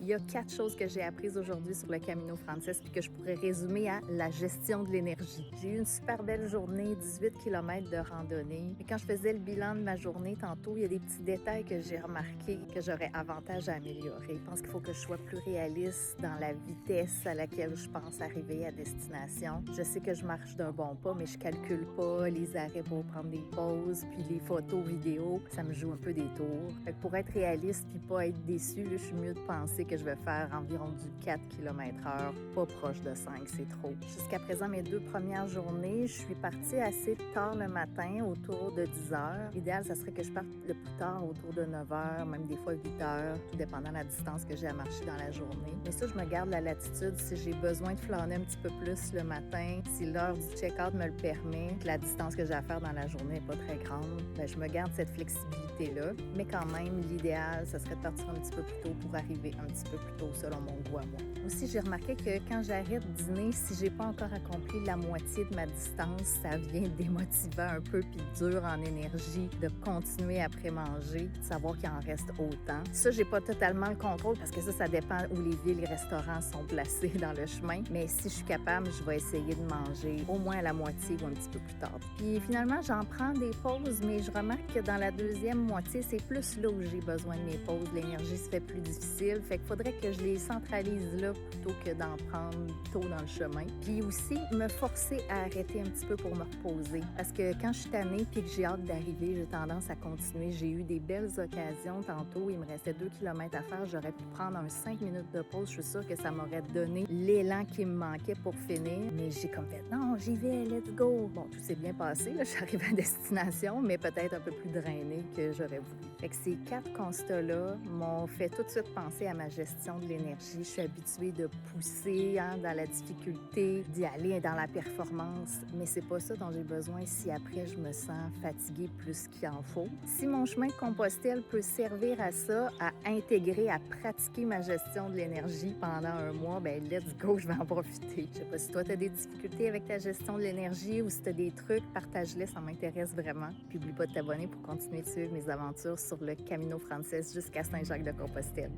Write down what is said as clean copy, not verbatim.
Il y a 4 choses que j'ai apprises aujourd'hui sur le Camino Frances puis que je pourrais résumer à la gestion de l'énergie. J'ai eu une super belle journée, 18 km de randonnée. Et quand je faisais le bilan de ma journée tantôt, il y a des petits détails que j'ai remarqués que j'aurais avantage à améliorer. Je pense qu'il faut que je sois plus réaliste dans la vitesse à laquelle je pense arriver à destination. Je sais que je marche d'un bon pas, mais je calcule pas les arrêts pour prendre des pauses, puis les photos, vidéos, ça me joue un peu des tours. Fait que pour être réaliste puis pas être déçue, je suis mieux de penser que je vais faire environ du 4 km/h, pas proche de 5, c'est trop. Jusqu'à présent, mes 2 premières journées, je suis partie assez tard le matin, autour de 10 heures. L'idéal, ça serait que je parte le plus tard, autour de 9 heures, même des fois 8 heures, tout dépendant de la distance que j'ai à marcher dans la journée. Mais ça, je me garde la latitude si j'ai besoin de flâner un petit peu plus le matin, si l'heure du check-out me le permet, que la distance que j'ai à faire dans la journée n'est pas très grande, ben, je me garde cette flexibilité-là. Mais quand même, l'idéal, ça serait de partir un petit peu plus tôt pour arriver un petit peu plus tôt selon mon goût à moi. Aussi, j'ai remarqué que quand j'arrête de dîner, si j'ai pas encore accompli la moitié de ma distance, ça vient démotivant un peu puis dur en énergie de continuer après manger, de savoir qu'il en reste autant. Ça, j'ai pas totalement le contrôle parce que ça dépend où les villes et restaurants sont placés dans le chemin. Mais si je suis capable, je vais essayer de manger au moins à la moitié ou un petit peu plus tard. Puis finalement, j'en prends des pauses, mais je remarque que dans la deuxième moitié, c'est plus là où j'ai besoin de mes pauses. L'énergie se fait plus difficile. Fait qu'il faudrait que je les centralise là plutôt que d'en prendre tôt dans le chemin. Puis aussi, me forcer à arrêter un petit peu pour me reposer. Parce que quand je suis tannée puis que j'ai hâte d'arriver, j'ai tendance à continuer. J'ai eu des belles occasions tantôt. Il me restait 2 km à faire. J'aurais pu prendre un 5 minutes de pause. Je suis sûre que ça m'aurait donné l'élan qui me manquait pour finir. Mais j'ai comme fait, non, j'y vais, let's go. Bon, tout s'est bien passé. Là, j'arrive à destination, mais peut-être un peu plus drainée que j'aurais voulu. Fait que ces 4 constats-là m'ont fait tout de suite penser à ma gestion de l'énergie. Je suis habituée de pousser dans la difficulté, d'y aller dans la performance, mais c'est pas ça dont j'ai besoin si après je me sens fatiguée plus qu'il en faut. Si mon chemin de Compostelle peut servir à ça, à intégrer, à pratiquer ma gestion de l'énergie pendant un mois, ben let's go, je vais en profiter. Je sais pas si toi tu as des difficultés avec ta gestion de l'énergie ou si tu as des trucs, partage-les, ça m'intéresse vraiment. Puis n'oublie pas de t'abonner pour continuer de suivre mes aventures sur le Camino Frances jusqu'à Saint-Jacques-de-Compostelle.